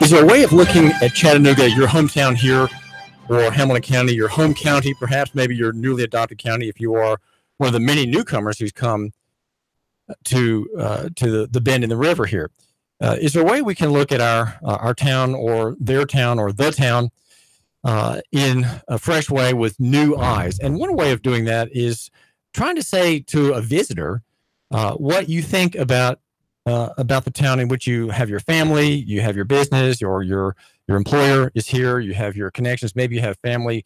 Is there a way of looking at Chattanooga, your hometown here, or Hamilton County, your home county, perhaps maybe your newly adopted county, if you are one of the many newcomers who's come to the bend in the river here? Is there a way we can look at our town or their town or the town in a fresh way with new eyes? And one way of doing that is trying to say to a visitor what you think about the town in which you have your family, you have your business, or your employer is here, you have your connections, maybe you have family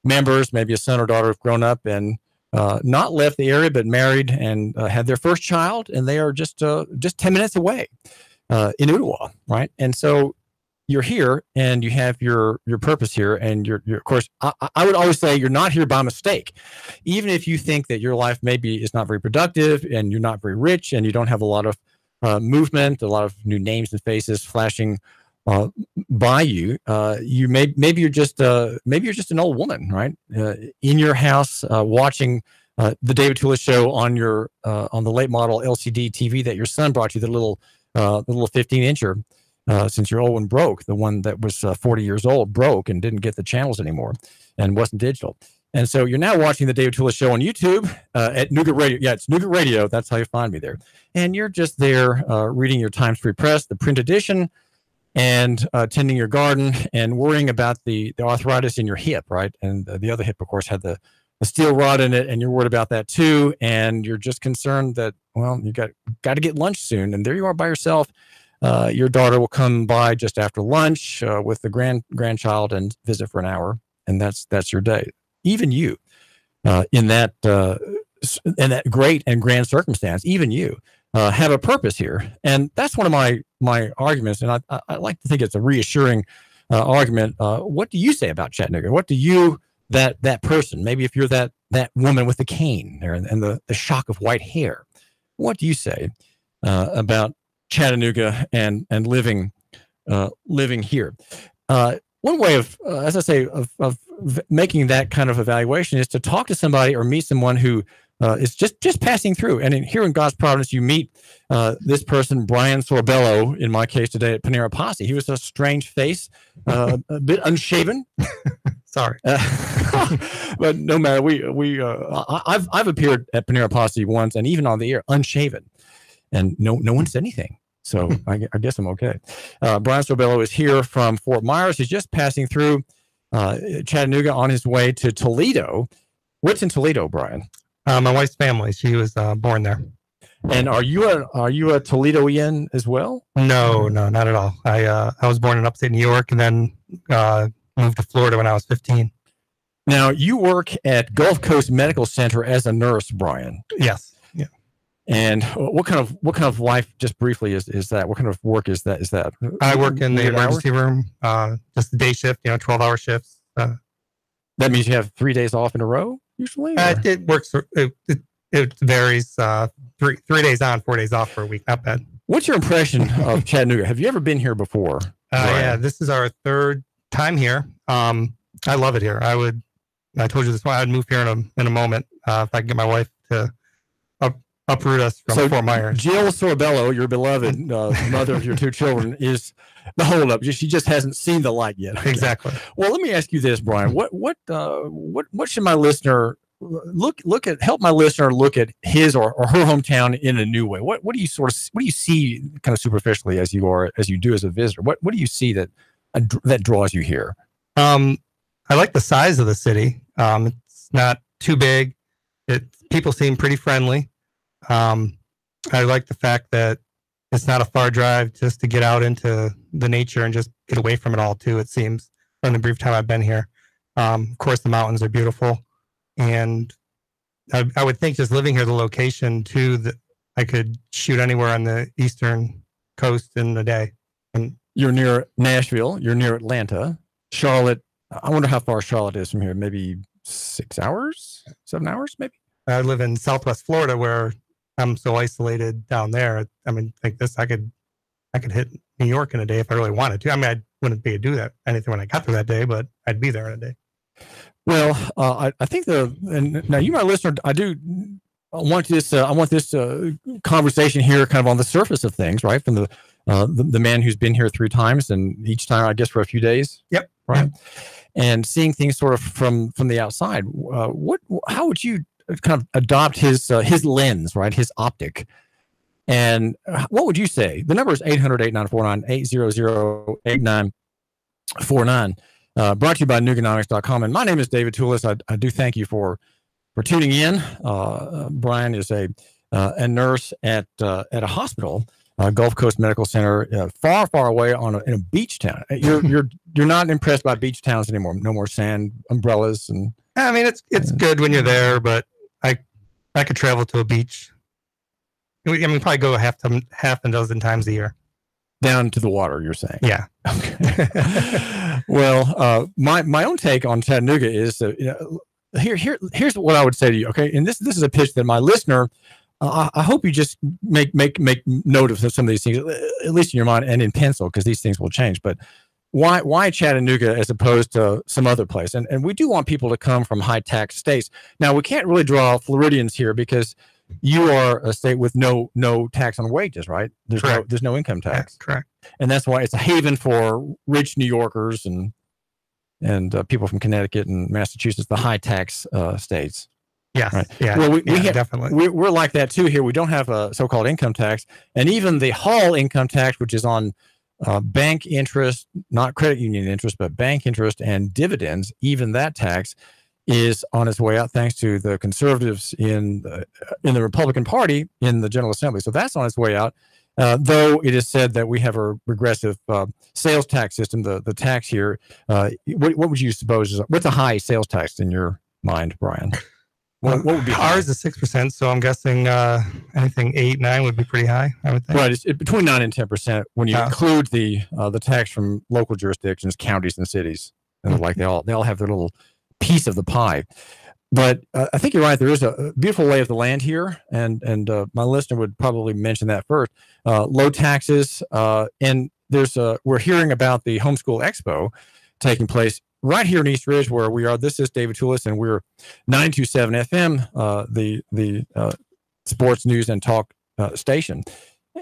members, maybe a son or daughter have grown up and not left the area but married and had their first child, and they are just 10 minutes away in Ottawa, right? And so you're here and you have your purpose here, and you're of course, I would always say you're not here by mistake. Even if you think that your life maybe is not very productive and you're not very rich and you don't have a lot of movement, a lot of new names and faces flashing by you, maybe you're just an old woman, right? In your house, watching the David Tula show on the late model LCD TV that your son brought you, the little 15-incher. Since your old one broke, the one that was 40 years old broke and didn't get the channels anymore and wasn't digital. And so you're now watching the David Tula show on YouTube at Nougat Radio. Yeah, it's Nougat Radio. That's how you find me there. And you're just there reading your Times Free Press, the print edition, and tending your garden and worrying about the arthritis in your hip, right? And the other hip, of course, had the steel rod in it, and you're worried about that too. And you're just concerned that, well, you got to get lunch soon. And there you are by yourself. Your daughter will come by just after lunch with the grandchild and visit for an hour, and that's your day. Even you, in that great and grand circumstance, even you have a purpose here, and that's one of my arguments. And I like to think it's a reassuring argument. What do you say about Chattanooga? What do you that person? Maybe if you're that woman with the cane there and the shock of white hair, what do you say about Chattanooga and living here? One way of, as I say, of making that kind of evaluation is to talk to somebody or meet someone who is just passing through. And here in God's providence, you meet this person, Brian Sorbello, in my case today at Panera Posse. He was a strange face, a bit unshaven. Sorry, but no matter. I've appeared at Panera Posse once, and even on the air, unshaven, and no one said anything. So I guess I'm okay. Brian Sorbello is here from Fort Myers. He's just passing through Chattanooga on his way to Toledo. What's in Toledo, Brian? My wife's family. She was born there. And are you a Toledoian as well? No, not at all. I was born in upstate New York and then moved to Florida when I was 15. Now you work at Gulf Coast Medical Center as a nurse, Brian. Yes. And what kind of life, just briefly, is that? What kind of work is that? I work in the emergency room, just the day shift, 12-hour shifts. That means you have 3 days off in a row, usually? It works. It varies. 3 days on, 4 days off for a week. Not bad. What's your impression of Chattanooga? Have you ever been here before? Yeah, this is our third time here. I love it here. I told you this one. I'd move here in a moment if I could get my wife to uproot us from Fort Myers. Jill Sorbello, your beloved mother of your two children, is the holdup. She just hasn't seen the light yet. Okay. Exactly. Well, let me ask you this, Brian. What should my listener look at? Help my listener look at his or her hometown in a new way. What do you see kind of superficially as you do as a visitor? What do you see that draws you here? I like the size of the city. It's not too big. People seem pretty friendly. I like the fact that it's not a far drive just to get out into the nature and just get away from it all too. It seems from the brief time I've been here. Of course, the mountains are beautiful, and I would think just living here, the location too, that I could shoot anywhere on the eastern coast in a day. And you're near Nashville. You're near Atlanta, Charlotte. I wonder how far Charlotte is from here. Maybe 6 hours, 7 hours, maybe. I live in Southwest Florida, where I'm so isolated down there. I mean, like this, I could hit New York in a day if I really wanted to. I mean, I wouldn't be able to do that anything when I got there that day, but I'd be there in a day. Well, I think and now you, my listener, I want this conversation here kind of on the surface of things, right? From the man who's been here 3 times, and each time I guess for a few days. Yep. Right. Yep. And seeing things sort of from the outside. How would you kind of adopt his lens, right? His optic. And what would you say? The number is 800-8949, 800-8949. Brought to you by Nuganomics.com. And my name is David Toulis. I do thank you for tuning in. Brian is a nurse at a hospital, Gulf Coast Medical Center, far away in a beach town. You're not impressed by beach towns anymore. No more sand, umbrellas, and. I mean, it's good when you're there, but I could travel to a beach. I mean, probably go half a dozen times a year. Down to the water, you're saying? Yeah. Okay. Well, my own take on Chattanooga is here's what I would say to you. Okay, and this is a pitch that my listener. I hope you just make note of some of these things, at least in your mind and in pencil, because these things will change. But why Chattanooga as opposed to some other place? And we do want people to come from high tax states. Now we can't really draw Floridians here because you are a state with no tax on wages, right? There's no income tax. Yeah, correct. And that's why it's a haven for rich New Yorkers and people from Connecticut and Massachusetts, the high tax states. Yes. Right. Yeah. Well, definitely. We're like that too here. We don't have a so-called income tax, and even the Hall income tax, which is on bank interest, not credit union interest, but bank interest and dividends. Even that tax is on its way out, thanks to the conservatives in the Republican Party in the General Assembly. So that's on its way out. Though it is said that we have a regressive sales tax system. The tax here, what would you suppose what's a high sales tax in your mind, Brian? What would be high? Ours is 6%, so I'm guessing anything 8-9 would be pretty high, I would think. Right, it's between 9 and 10% when you include the tax from local jurisdictions, counties, and cities. And like they all have their little piece of the pie. But I think you're right. There is a beautiful lay of the land here, and my listener would probably mention that first. Low taxes, and we're hearing about the Homeschool Expo taking place right here in East Ridge, where we are. This is David Toulis, and we're 92.7 FM, the sports news and talk station,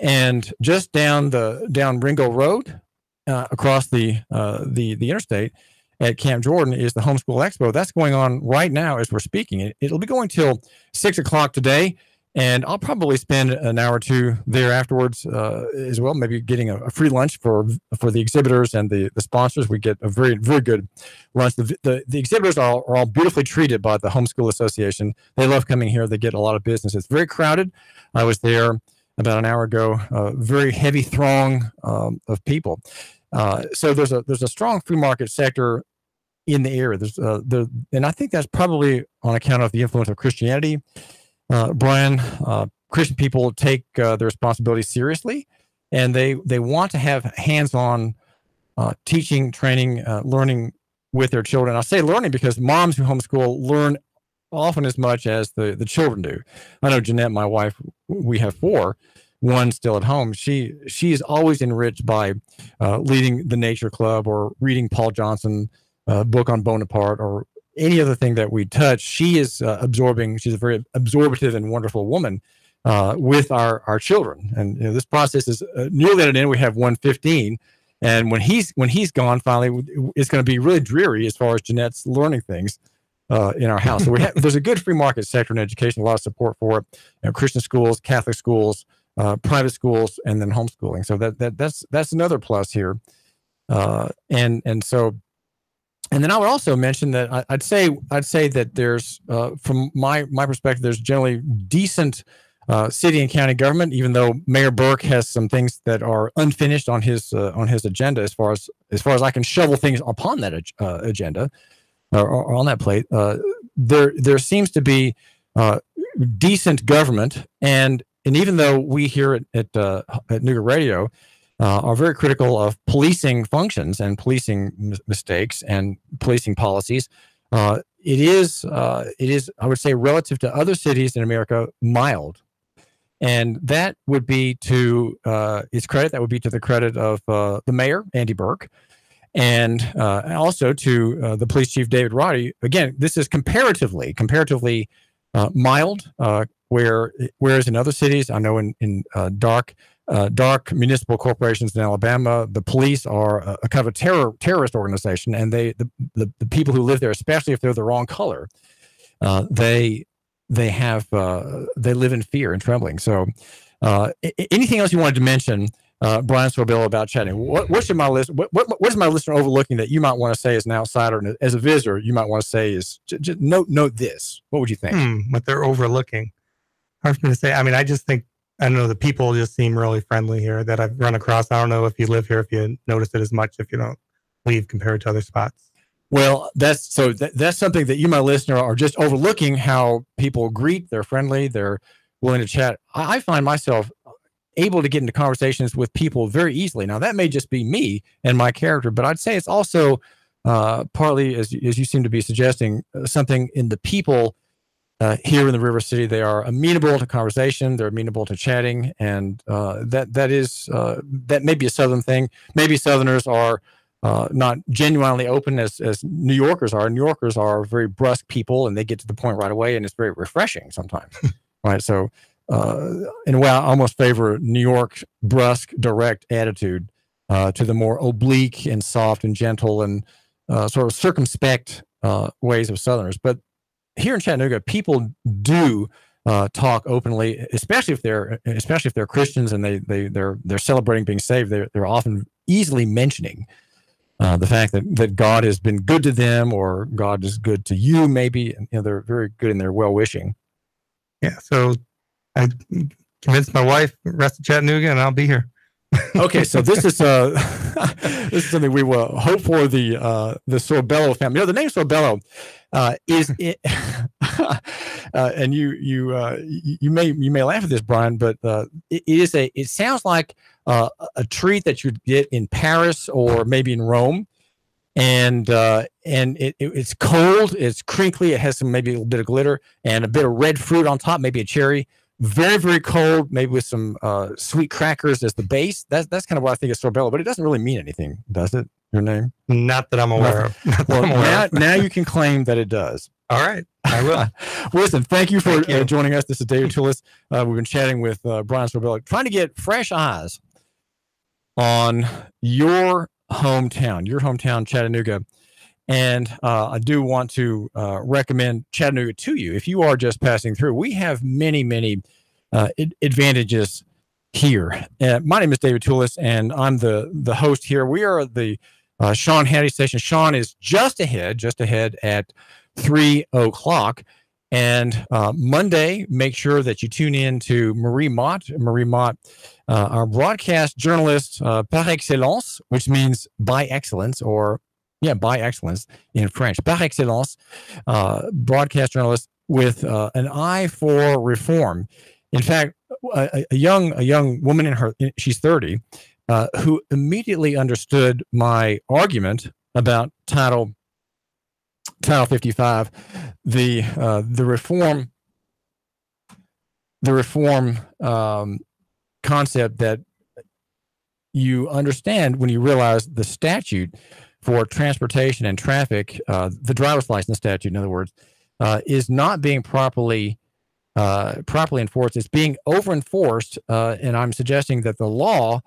and just down Ringo Road, across the interstate at Camp Jordan is the Homeschool Expo. That's going on right now as we're speaking. It'll be going till 6:00 today, and I'll probably spend an hour or two there afterwards as well. Maybe getting a free lunch for the exhibitors and the sponsors. We get a very, very good lunch. The exhibitors are all beautifully treated by the Homeschool Association. They love coming here. They get a lot of business. It's very crowded. I was there about an hour ago. Very heavy throng of people. So there's a strong free market sector in the area. And I think that's probably on account of the influence of Christianity. Brian, Christian people take their responsibility seriously, and they want to have hands-on teaching, training, learning with their children. I say learning because moms who homeschool learn often as much as the children do. I know Jeanette, my wife, we have 4. One still at home. She is always enriched by leading the Nature Club or reading Paul Johnson book on Bonaparte or any other thing that we touch. She is absorbing. She's a very absorptive and wonderful woman with our children. And this process is nearly at an end. We have 1:15, and when he's gone, finally, it's going to be really dreary as far as Jeanette's learning things in our house. So there's a good free market sector in education, a lot of support for it. Christian schools, Catholic schools, private schools, and then homeschooling. So that's another plus here. And then I would also mention that I'd say that there's from my perspective, there's generally decent city and county government, even though Mayor Burke has some things that are unfinished on his agenda as far as I can shovel things upon that agenda or on that plate. There seems to be decent government, and even though we here at Nuga Radio are very critical of policing functions and policing mistakes and policing policies, it is I would say, relative to other cities in America, mild, and that would be to its credit. That would be to the credit of the mayor, Andy Burke, and also to the police chief, David Roddy. Again, this is comparatively mild. whereas in other cities, I know in dark municipal corporations in Alabama, the police are a kind of a terrorist organization, and the people who live there, especially if they're the wrong color, they live in fear and trembling. So, anything else you wanted to mention, Brian Sorbello, about Chattanooga? What should my what's my listener overlooking that you might want to say as an outsider and as a visitor you might want to say is just note this? What would you think? What they're overlooking? Hard for me to say. I mean, I just think, I don't know, the people just seem really friendly here that I've run across. I don't know if you live here, if you notice it as much, if you don't leave compared to other spots. Well, that's something that you, my listener, are just overlooking, how people greet. They're friendly. They're willing to chat. I find myself able to get into conversations with people very easily. Now, that may just be me and my character, but I'd say it's also partly, as you seem to be suggesting, something in the people here in the River City. They are amenable to conversation. They're amenable to chatting, and that may be a Southern thing. Maybe Southerners are not genuinely open as New Yorkers are. New Yorkers are very brusque people, and they get to the point right away, and it's very refreshing sometimes. Right. So, in a way, I almost favor New York's brusque, direct attitude to the more oblique and soft and gentle and sort of circumspect ways of Southerners. But here in Chattanooga, people do talk openly, especially if they're Christians and they're celebrating being saved. They're often easily mentioning the fact that God has been good to them, or God is good to you, maybe. And, they're very good in their well-wishing. Yeah, so I convinced my wife, rest of Chattanooga, and I'll be here. Okay, so this is something we will hope for the Sorbello family. The name Sorbello is it, and you may laugh at this, Brian, but it sounds like a treat that you'd get in Paris or maybe in Rome. And it's cold, it's crinkly, it has maybe a little bit of glitter and a bit of red fruit on top, maybe a cherry. Very, very cold, maybe with some sweet crackers as the base. That's kind of what I think is Sorbello, but it doesn't really mean anything, does it? Your name? Not that I'm aware of. Well, now you can claim that it does. All right, I will. Listen, thank you for joining us. This is David Tullis. We've been chatting with Brian Sorbello, trying to get fresh eyes on your hometown, Chattanooga. And I do want to recommend Chattanooga to you. If you are just passing through, we have many advantages here. My name is David Tullis, and I'm the host here. We are the Sean Hannity station. Sean is just ahead at 3:00. And Monday, make sure that you tune in to Marie Mott. Marie Mott, our broadcast journalist par excellence, which means by excellence, or by excellence in French. Par excellence, broadcast journalist with an eye for reform. In fact, a young woman she's 30, who immediately understood my argument about Title 55, the reform concept that you understand when you realize the statute for transportation and traffic, the driver's license statute, in other words, is not being properly enforced. It's being over-enforced, and I'm suggesting that the law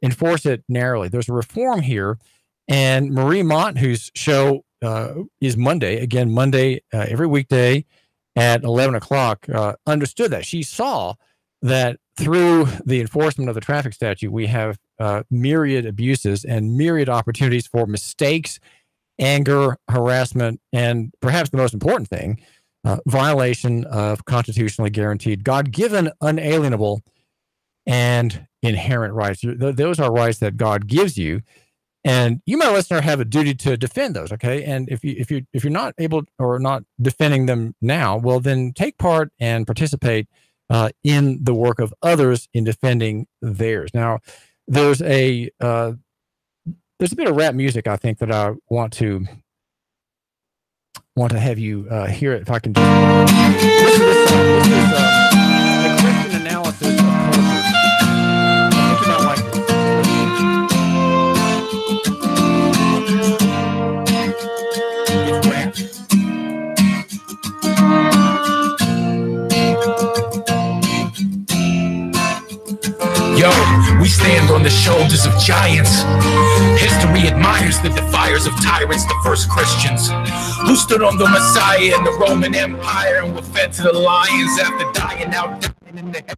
enforce it narrowly. There's a reform here, and Marie Mott, whose show is Monday every weekday at 11 o'clock, understood that. She saw that through the enforcement of the traffic statute, we have myriad abuses and myriad opportunities for mistakes, anger, harassment, and perhaps the most important thing, violation of constitutionally guaranteed, God-given, unalienable, and inherent rights. Those are rights that God gives you, and you, my listener, have a duty to defend those. Okay, and if you're not able or not defending them now, well, then take part and participate in the work of others in defending theirs. Now, there's a bit of rap music, I think, that I want to have you hear it. If I can just listen to this song. This is a Christian analysis of culture. I think you might like this. It's rap. Yo, we stand on the shoulders of giants. History admires the defiers of tyrants, the first Christians who stood on the Messiah and the Roman Empire and were fed to the lions after dying out dying in the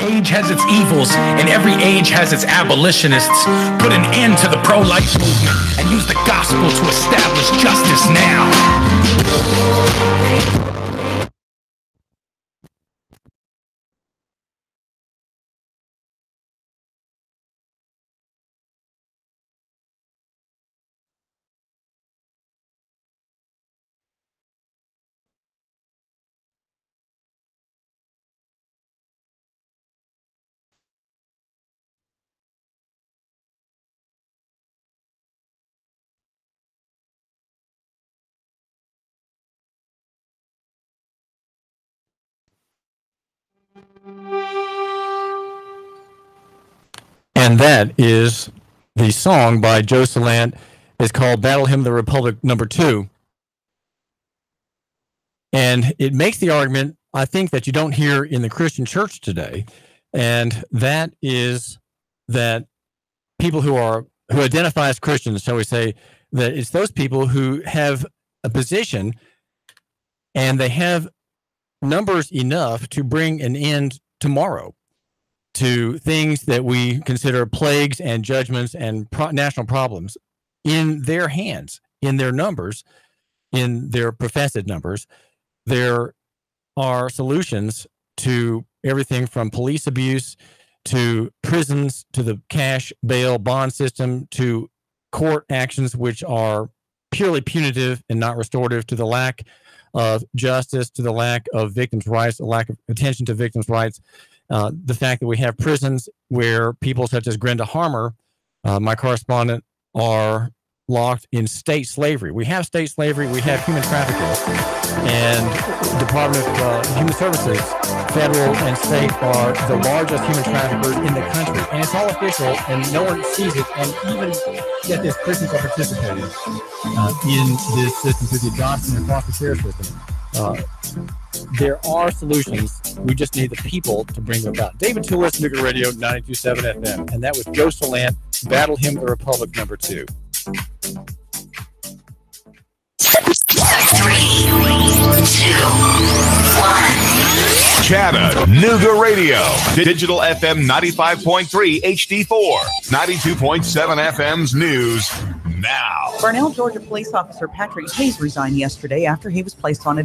age has its evils, and every age has its abolitionists. Put an end to the pro-life movement and use the gospel to establish justice now. And that is the song by Joe Salant. It's called Battle Hymn of the Republic #2. And it makes the argument, I think, that you don't hear in the Christian church today. And that is that people who identify as Christians, shall we say, that it's those people who have a position and they have numbers enough to bring an end tomorrow to things that we consider plagues and judgments and national problems in their hands, in their numbers, in their professed numbers. There are solutions to everything from police abuse to prisons to the cash bail bond system to court actions which are purely punitive and not restorative, to the lack of justice, to the lack of victims' rights, a lack of attention to victims' rights, the fact that we have prisons where people such as Grenda Harmer, my correspondent, are locked in state slavery. We have state slavery, we have human trafficking, and Department of Human Services, federal and state, are the largest human traffickers in the country. And it's all official, and no one sees it. And even get this, Christians are participating in this system through the adoption and foster care system. There are solutions. We just need the people to bring them about. David Toulis, Chattanooga Radio 92.7 FM. And that was Joe Salant, Battle Hymn of the Republic, number 2. 3, 2, 1. Chattanooga Radio. Digital FM 95.3 HD4. 92.7 FM's news now. Burnell, Georgia police officer Patrick Hayes resigned yesterday after he was placed on